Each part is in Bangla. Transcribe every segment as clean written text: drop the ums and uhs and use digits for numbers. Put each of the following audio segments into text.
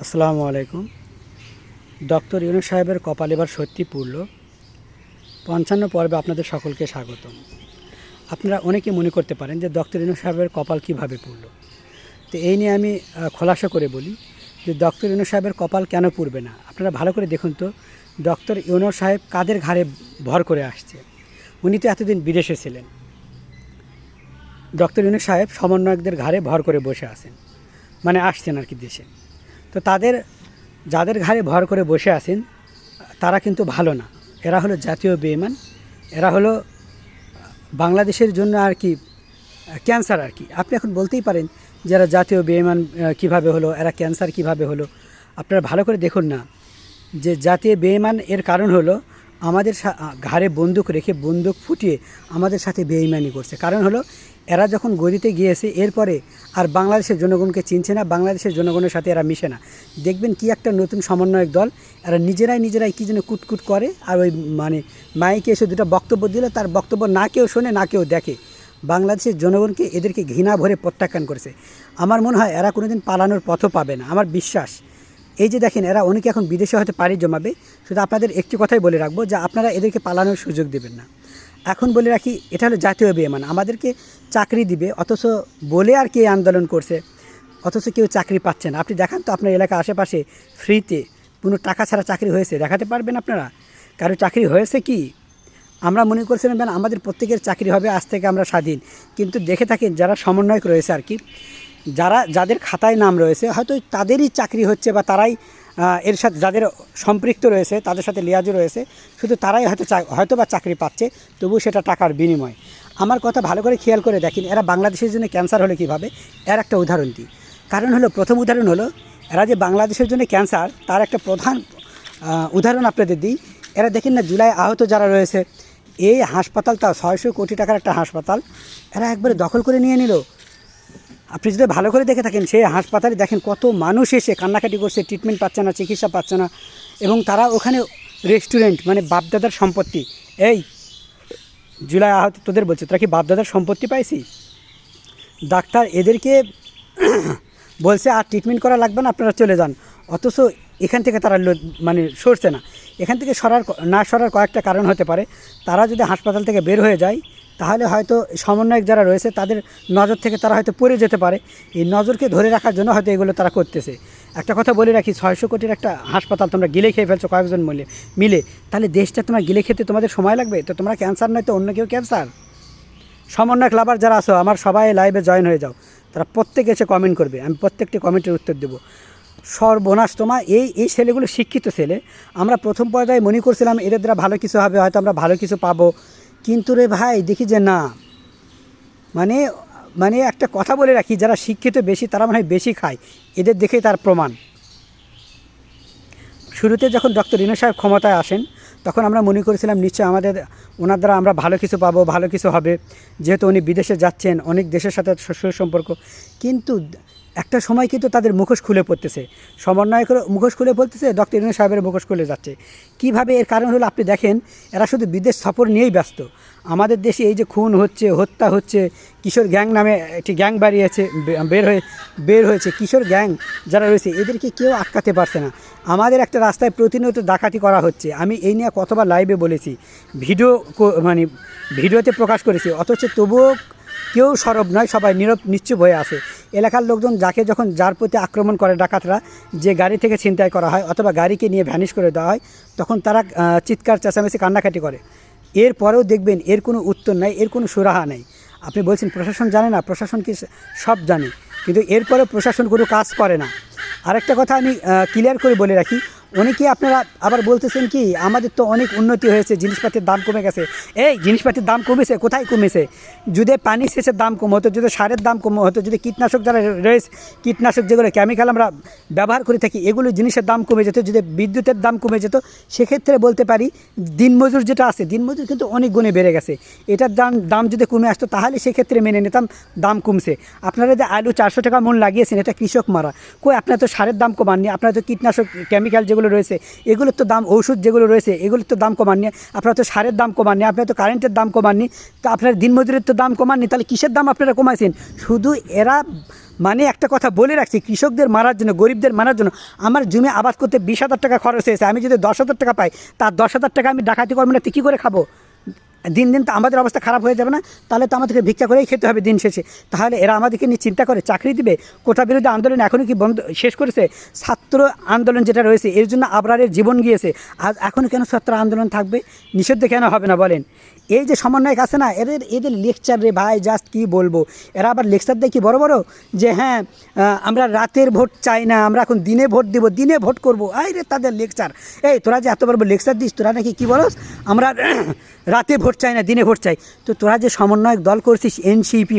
আসসালামু আলাইকুম। ডক্টর ইউনূস সাহেবের কপাল এবার সত্যি পুরল। ৫৫ পর্বে আপনাদের সকলকে স্বাগতম। আপনারা অনেকে মনে করতে পারেন যে ডক্টর ইউনূস সাহেবের কপাল কিভাবে পুরল। তো এই নিয়ে আমি খোলাসা করে বলি যে ডক্টর ইউনূস সাহেবের কপাল কেন পুরবে না। আপনারা ভালো করে দেখুন তো, ডক্টর ইউনূস সাহেব কাদের ঘাড়ে ভর করে আসছে। উনি তো এতদিন বিদেশে ছিলেন। ডক্টর ইউনূস সাহেব সমন্বয়কদের ঘাড়ে ভর করে বসে আছেন, মানে আসছেন আর কি দেশে। তো যাদের ঘাড়ে ভর করে বসে আছেন তারা কিন্তু ভালো না। এরা হলো জাতীয় বেঈমান। এরা হলো বাংলাদেশের জন্য আর কি ক্যান্সার আর কি। আপনি এখন বলতেই পারেন যে এরা জাতীয় বেঈমান কীভাবে হলো, এরা ক্যান্সার কিভাবে হলো। আপনারা ভালো করে দেখুন না যে জাতীয় বেঈমান এর কারণ হলো আমাদের ঘাড়ে বন্দুক রেখে বন্দুক ফুটিয়ে আমাদের সাথে বেঈমানি করছে। কারণ হলো এরা যখন গদিতে গিয়েছে এরপরে আর বাংলাদেশের জনগণকে চিনছে না, বাংলাদেশের জনগণের সাথে এরা মিশে না। দেখবেন কি একটা নতুন সমন্বয়ক দল, এরা নিজেরাই কী যেন কুটকুট করে। আর ওই মানে মাইকে এসে দুটো বক্তব্য দিলে তার বক্তব্য না কেউ শোনে না কেউ দেখে। বাংলাদেশের জনগণকে এদেরকে ঘৃণা ভরে প্রত্যাখ্যান করেছে। আমার মনে হয় এরা কোনোদিন পালানোর পথও পাবে না, আমার বিশ্বাস। এই যে দেখেন এরা অনেকে এখন বিদেশে হয়তো পাড়ি জমাবে। শুধু আপনাদের একটি কথাই বলে রাখবো যে আপনারা এদেরকে পালানোর সুযোগ দেবেন না। এখন বলে রাখি, এটা হলো জাতীয় বেঈমান। আমাদেরকে চাকরি দিবে অথচ বলে আর কে আন্দোলন করছে, অথচ কেউ চাকরি পাচ্ছে না। আপনি দেখান তো আপনার এলাকার আশেপাশে ফ্রিতে কোনো টাকা ছাড়া চাকরি হয়েছে, দেখাতে পারবেন আপনারা? কারো চাকরি হয়েছে কি? আমরা মনে করছিলাম আমাদের প্রত্যেকের চাকরি হবে, আজ থেকে আমরা স্বাধীন। কিন্তু দেখে থাকেন যারা সমন্বয়ক রয়েছে আর কি, যাদের খাতায় নাম রয়েছে হয়তো তাদেরই চাকরি হচ্ছে বা তারাই এর সাথে যাদের সম্পৃক্ত রয়েছে তাদের সাথে লিয়াজু রয়েছে, শুধু তারাই হয়তো বা চাকরি পাচ্ছে, তবু সেটা টাকার বিনিময়। আমার কথা ভালো করে খেয়াল করে দেখেন, এরা বাংলাদেশের জন্য ক্যান্সার হলো কীভাবে, এর একটা উদাহরণ দিই। কারণ হলো, প্রথম উদাহরণ হলো এরা যে বাংলাদেশের জন্য ক্যান্সার তার একটা প্রধান উদাহরণ আপনাদের দিই। এরা দেখেন না, জুলাই আহত যারা রয়েছে, এই হাসপাতালটা 600 কোটি টাকার একটা হাসপাতাল এরা একবারে দখল করে নিয়ে নিল। আপনি যদি ভালো করে দেখে থাকেন সেই হাসপাতালে দেখেন কত মানুষ এসে কান্নাকাটি করছে, ট্রিটমেন্ট পাচ্ছে না, চিকিৎসা পাচ্ছে না। এবং তারা ওখানে রেস্টুরেন্ট, মানে বাপদাদার সম্পত্তি, এই জুলাই আহত তোদের বলছে, তোরা কি বাপদাদার সম্পত্তি পাইছি? ডাক্তার এদেরকে বলছে আর ট্রিটমেন্ট করা লাগবে না, আপনারা চলে যান। অথচ এখান থেকে তারা মানে সরছে না। এখান থেকে সরার কয়েকটা কারণ হতে পারে। তারা যদি হাসপাতাল থেকে বের হয়ে যায় তাহলে হয়তো সমন্বয়ক যারা রয়েছে তাদের নজর থেকে তারা হয়তো পড়ে যেতে পারে। এই নজরকে ধরে রাখার জন্য হয়তো এগুলো তারা করতেছে। একটা কথা বলে রাখি, 600 কোটির একটা হাসপাতাল তোমরা গিলে খেয়ে ফেলছো কয়েকজন মিলে, তাহলে দেশটা তোমরা গিলে খেতে তোমাদের সময় লাগবে? তো তোমরা ক্যান্সার নয় তো অন্য কেউ ক্যান্সার। সমন্বয়ক লাভার যারা আছো আমার সবাই লাইভে জয়েন হয়ে যাও, তারা প্রত্যেকে এসে কমেন্ট করবে, আমি প্রত্যেকটি কমেন্টের উত্তর দেবো। সর্বনাশ তোমার এই ছেলেগুলো শিক্ষিত ছেলে। আমরা প্রথম পর্যায়ে মনে করছিলাম এদের দ্বারা ভালো কিছু হবে, হয়তো আমরা ভালো কিছু পাবো। কিন্তু রে ভাই দেখি যে না, মানে একটা কথা বলে রাখি, যারা শিক্ষিত বেশি তারা মানে বেশি খায়, এদের দেখেই তার প্রমাণ। শুরুতে যখন ডক্টর ইউনূস সাহেব ক্ষমতায় আসেন তখন আমরা মনে করেছিলাম নিশ্চয় ওনার দ্বারা আমরা ভালো কিছু পাবো, ভালো কিছু হবে, যেহেতু উনি বিদেশে যাচ্ছেন, অনেক দেশের সাথে সুসম্পর্ক। কিন্তু একটা সময় কিন্তু তাদের মুখোশ খুলে পড়তেছে, সমন্বয়কের মুখোশ খুলে পড়তেছে, ডক্টর ইউনূস সাহেবের মুখোশ খুলে যাচ্ছে। কিভাবে? এর কারণ হলো আপনি দেখেন এরা শুধু বিদেশ সফর নিয়েই ব্যস্ত। আমাদের দেশে এই যে খুন হচ্ছে, হত্যা হচ্ছে, কিশোর গ্যাং নামে একটি গ্যাং বের হয়েছে, কিশোর গ্যাং যারা রয়েছে এদেরকে কেউ আটকাতে পারছে না। আমাদের একটা রাস্তায় প্রতিনিয়ত ডাকাতি করা হচ্ছে, আমি এই নিয়ে কতবার লাইভে বলেছি, ভিডিওতে প্রকাশ করেছি, অথচ তবুও কেউ সরব নয়, সবাই নিশ্চুপ হয়ে আসে। এলাকার লোকজন যার প্রতি আক্রমণ করে ডাকাতরা, যে গাড়ি থেকে ছিনতাই করা হয় অথবা গাড়িকে নিয়ে ভ্যানিশ করে দেওয়া হয়, তখন তারা চিৎকার চেঁচামেচি কান্নাকাটি করে। এরপরেও দেখবেন এর কোনো উত্তর নাই, এর কোনো সুরাহা নেই। আপনি বলছেন প্রশাসন জানে না, প্রশাসন কি সব জানে, কিন্তু এরপরেও প্রশাসন কোনো কাজ করে না। আরেকটা কথা আমি ক্লিয়ার করে বলে রাখি, অনেকে আপনারা আবার বলতেছেন কি আমাদের তো অনেক উন্নতি হয়েছে, জিনিসপাতির দাম কমে গেছে। এই জিনিসপাতির দাম কমেছে, কোথায় কমেছে? যদি পানি সেচের দাম কম হতো, যদি সারের দাম কম হতো, যদি কীটনাশক যারা রয়েছে, কীটনাশক যেগুলো কেমিক্যাল আমরা ব্যবহার করে থাকি এগুলো জিনিসের দাম কমে যেত, যদি বিদ্যুতের দাম কমে যেত, সেক্ষেত্রে বলতে পারি দিনমজুর যেটা আছে, দিনমজুর কিন্তু অনেক গুণে বেড়ে গেছে। এটার দাম যদি কমে আসতো তাহলে সেক্ষেত্রে মেনে নিতাম দাম কমছে। আপনারা যে আলু 400 টাকা মন লাগিয়েছেন, এটা কৃষক মারা। কই আপনারা তো সারের দাম কমাননি, আপনারা তো কীটনাশক কেমিক্যাল যেগুলো রয়েছে এগুলোর তো দাম, ঔষধ যেগুলো রয়েছে এগুলোর তো দাম কমাননি, আপনারা তো সারের দাম কমাননি, আপনারা তো কারেন্টের দাম কমাননি, তো আপনারা দিনমজুরের তো দাম কমাননি, তাহলে কিসের দাম আপনারা কমাইছেন? শুধু এরা মানে একটা কথা বলে রাখছি, কৃষকদের মারার জন্য, গরিবদের মারার জন্য আমার জমি আবাদ করতে 20,000 টাকা খরচ হয়েছে, আমি যদি 10,000 টাকা পাই, তার 10,000 টাকা আমি ডাকাতি করবো না, কী করে খাবো? দিন দিন তো আমাদের অবস্থা খারাপ হয়ে যাবে না? তাহলে তো আমাদেরকে ভিক্ষা করেই খেতে হবে দিন শেষে। তাহলে এরা আমাদেরকে নিয়ে চিন্তা করে চাকরি দিবে? কোটা বিরোধী আন্দোলন এখনও কি বন্ধ শেষ করেছে? ছাত্র আন্দোলন যেটা রয়েছে এর জন্য আবরারের জীবন গিয়েছে, আজ এখনও কেন ছাত্র আন্দোলন থাকবে? নিষিদ্ধ কেন হবে না বলেন? এই যে সমন্বয়ক আছে না, এদের লেকচার রে ভাই, জাস্ট কি বলবো। এরা আবার লেকচার দেয় কি বড় বড়, যে হ্যাঁ আমরা রাতের ভোট চাই না, আমরা এখন দিনে ভোট দিব, দিনে ভোট করবো। আই রে তাদের লেকচার। এই তোরা যে এত বড় লেকচার দিস, তোরা নাকি কী বলস আমরা রাতে ভোট চাই না, দিনে ভোট চাই। তো তোরা যে সমন্বয়ক দল করছিস এনসিপি,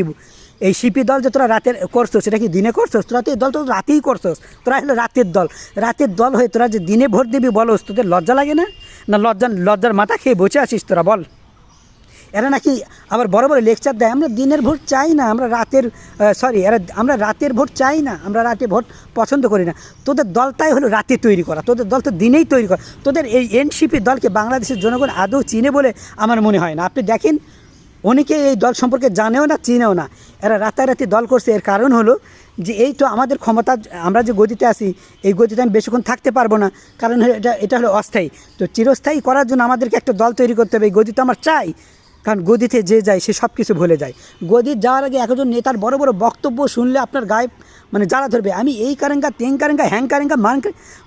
এই সিপি দল যে তোরা রাতের করছো, সেটা কি দিনে করছোস? তোরা তো এই দল তো রাতেই করছোস, তোরা হলো রাতের দল। রাতের দল হয়ে তোরা যে দিনে ভোট দিবি বলস, তোদের লজ্জা লাগে না? না লজ্জার মাথা খেয়ে বসে আছিস তোরা? বল। এরা নাকি আবার বড় বড় লেকচার দেয়, আমরা দিনের ভোট চাই না, আমরা আমরা রাতের ভোট চাই না, আমরা রাতে ভোট পছন্দ করি না। তোদের দলটাই হলো রাতে তৈরি করা, তোদের দল তো দিনেই তৈরি করা। তোদের এই এনসিপি দলকে বাংলাদেশের জনগণ আদৌ চিনে বলে আমার মনে হয় না। আপনি দেখেন, অনেকে এই দল সম্পর্কে জানেও না, চিনেও না। এরা রাতারাতি দল করছে। এর কারণ হলো যে এই তো আমাদের ক্ষমতা, আমরা যে গদিতে আছি, এই গদিতে আমি বেশিক্ষণ থাকতে পারবো না, কারণ এটা হলো অস্থায়ী। তো চিরস্থায়ী করার জন্য আমাদেরকে একটা দল তৈরি করতে হবে। এই গদি তো আমার চাই, কারণ গদিতে যে যায় সে সব কিছু ভুলে যায়। গদি যাওয়ার আগে একজন নেতার বড় বড় বক্তব্য শুনলে আপনার গায়ে মানে জ্বালা ধরবে। আমি এই কারেঙ্গা, তেং কারেঙ্গা, হ্যাং কারেঙ্গা,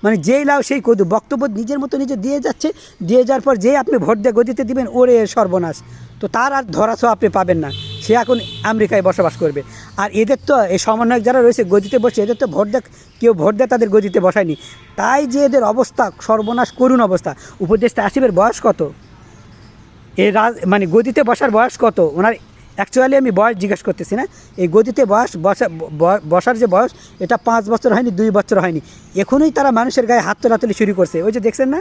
মানে যেই লাও সেই কদু বক্তব্য নিজের মতো নিজে দিয়ে যাচ্ছে। দিয়ে যাওয়ার পর যে আপনি ভোট দিয়ে গদিতে দিবেন, ওরে সর্বনাশ। তো তার আর ধরাছোঁয়া আপনি পাবেন না, সে এখন আমেরিকায় বসবাস করবে। আর এদের তো এই সমন্বয়ক যারা রয়েছে গদিতে বসে, এদের তো কেউ ভোট দেয় তাদের গদিতে বসায়নি। তাই যে এদের অবস্থা সর্বনাশ, করুণ অবস্থা। উপদেষ্টা আসিফের বয়স কত? মানে গদিতে বসার বয়স কত ওনার? অ্যাকচুয়ালি আমি বয়স জিজ্ঞেস করতেছি না, এই গদিতে বসার যে বয়স, এটা 5 বছর হয়নি, 2 বছর হয়নি। এখনই তারা মানুষের গায়ে হাত তোলাতুলি শুরু করছে। ওই যে দেখছেন না,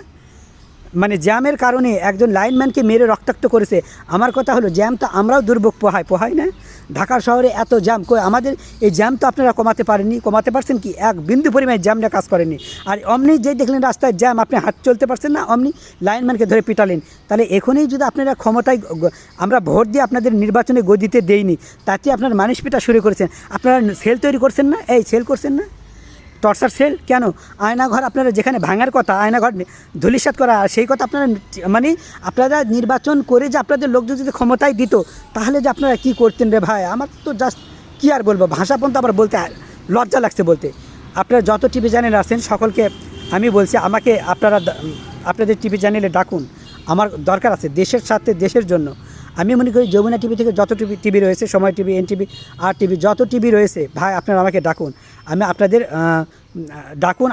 মানে জ্যামের কারণে একজন লাইনম্যানকে মেরে রক্তাক্ত করেছে। আমার কথা হলো, জ্যাম তো আমরাও দুর্ভোগ পোহাই না? ঢাকা শহরে এত জ্যাম, আমাদের এই জ্যাম তো আপনারা কমাতে পারেননি। কমাতে পারছেন কি? এক বিন্দু পরিমাণে জ্যামটা কাজ করেনি। আর অমনি যেই দেখলেন রাস্তায় জ্যাম, আপনি হাত চলতে পারছেন না, অমনি লাইনম্যানকে ধরে পিটালেন। তাহলে এখনই যদি আপনারা ক্ষমতায়, আমরা ভোট দিয়ে আপনাদের নির্বাচনে গদিতে দেইনি, তাতে আপনার মানুষ পিটা শুরু করেছেন। আপনারা সেল তৈরি করছেন না? এই সেল করছেন না, টর্চার সেল। কেন? আয়নাঘর আপনারা যেখানে ভাঙার কথা, আয়নাঘর ধূলিসাৎ করা, সেই কথা আপনারা মানে আপনারা নির্বাচন করে যে আপনাদের লোকজন যদি ক্ষমতায় দিত, তাহলে যে আপনারা কী করতেন রে ভাই। আমার তো জাস্ট কী আর বলবো, ভাষা পর্যন্ত আবার বলতে লজ্জা লাগছে বলতে। আপনারা যত টিভি চ্যানেল আছেন সকলকে আমি বলছি, আমাকে আপনারা আপনাদের টিভি চ্যানেলে ডাকুন। আমার দরকার আছে দেশের সাথে, দেশের জন্য। আমি মনে করি যমুনা টিভি থেকে যত টিভি রয়েছে, সময় টিভি, এনটিভি, আর টিভি, যত টিভি রয়েছে ভাই, আপনারা আমাকে ডাকুন। আমি আপনাদের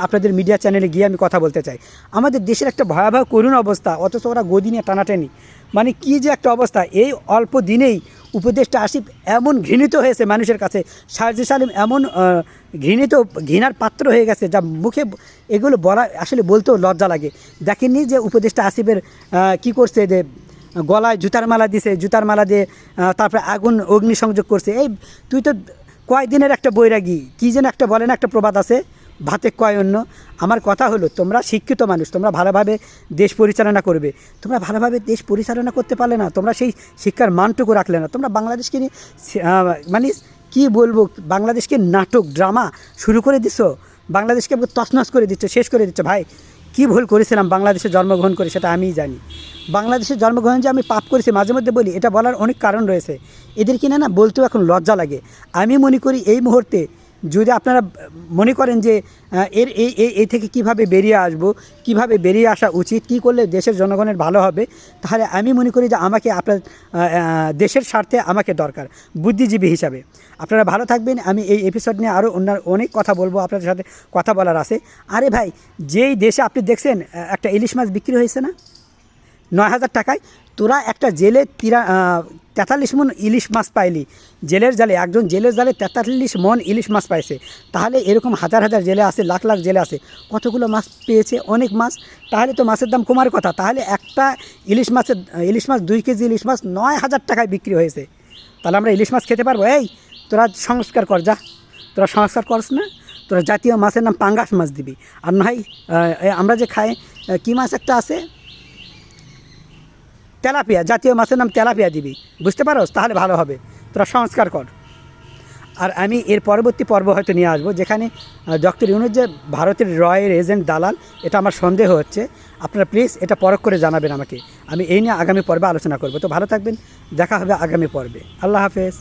আপনাদের মিডিয়া চ্যানেলে গিয়ে আমি কথা বলতে চাই। আমাদের দেশের একটা ভয়াবহ করুণ অবস্থা, অথচ ওরা গদি নিয়ে টানাটানি, মানে কী যে একটা অবস্থা। এই অল্প দিনেই উপদেষ্টা আসিফ এমন ঘৃণিত হয়েছে মানুষের কাছে, সার্জি সালিম এমন ঘৃণার পাত্র হয়ে গেছে, যা মুখে এগুলো বলা আসলে বলতেও লজ্জা লাগে। দেখেননি যে উপদেষ্টা আসিফের কী করছে, যে গলায় জুতার মালা দিছে, জুতার মালা দিয়ে তারপরে অগ্নিসংযোগ করছে। এই তুই তো কয়দিনের একটা বৈরাগী, কী যেন একটা বলে না, একটা প্রবাদ আছে, ভাতে কয় অন্য। আমার কথা হলো, তোমরা শিক্ষিত মানুষ, তোমরা ভালোভাবে দেশ পরিচালনা করবে। তোমরা ভালোভাবে দেশ পরিচালনা করতে পারলে না, তোমরা সেই শিক্ষার মানটুকু রাখলে না। তোমরা বাংলাদেশকে নিয়ে মানে কী বলবো, বাংলাদেশকে নাটক, ড্রামা শুরু করে দিছো, বাংলাদেশকে তছনছ করে দিচ্ছ, শেষ করে দিচ্ছ। ভাই, কী ভুল করেছিলাম বাংলাদেশে জন্মগ্রহণ করে, সেটা আমিই জানি। বাংলাদেশে জন্মগ্রহণ যে আমি পাপ করেছি, মাঝে মধ্যে বলি, এটা বলার অনেক কারণ রয়েছে। এদের কিনা না বলতেও এখন লজ্জা লাগে। আমি মনে করি এই মুহূর্তে যদি আপনারা মনে করেন যে এই থেকে কিভাবে বেরিয়ে আসবো, কিভাবে বেরিয়ে আসা উচিত, কী করলে দেশের জনগণের ভালো হবে, তাহলে আমি মনে করি যে আমাকে আপনার দেশের স্বার্থে আমাকে দরকার বুদ্ধিজীবী হিসাবে। আপনারা ভালো থাকবেন। আমি এই এপিসোড নিয়ে আরও অনেক কথা বলবো, আপনাদের সাথে কথা বলার আছে। আরে ভাই, যেই দেশে আপনি দেখছেন একটা ইলিশ মাছ বিক্রি হয়েছে না 9,000 টাকায়, তোরা একটা জেলে 43 মন ইলিশ মাছ পাইলি। জেলের জালে, একজন জেলের জালে 43 মন ইলিশ মাছ পাইছে। তাহলে এরকম হাজার হাজার জেলে আছে, লাখ লাখ জেলে আছে, কতগুলো মাছ পেয়েছে? অনেক মাছ। তাহলে তো মাছের দাম কমার কথা। তাহলে একটা ইলিশ মাছ 2 কেজি ইলিশ মাছ 9,000 টাকায় বিক্রি হয়েছে। তাহলে আমরা ইলিশ মাছ খেতে পারবো? এই তোরা সংস্কার কর, যা, তোরা সংস্কার করস না, তোরা জাতীয় মাছের নাম পাঙ্গাস মাছ দিবি। আর নয় আমরা যে খাই, কী মাছ একটা আছে, তেলাপিয়া, জাতীয় মাছের নাম তেলাপিয়া দিবি, বুঝতে পারোস? তাহলে ভালো হবে। তোরা সংস্কার কর। আর আমি এর পরবর্তী পর্ব হয়তো নিয়ে আসবো, যেখানে ডক্টর ইউনূস যে ভারতের রয়ের এজেন্ট দালাল, এটা আমার সন্দেহ হচ্ছে। আপনারা প্লিজ এটা পরখ করে জানাবেন আমাকে, আমি এই নিয়ে আগামী পর্বে আলোচনা করব। তো ভালো থাকবেন, দেখা হবে আগামী পর্বে। আল্লাহ হাফেজ।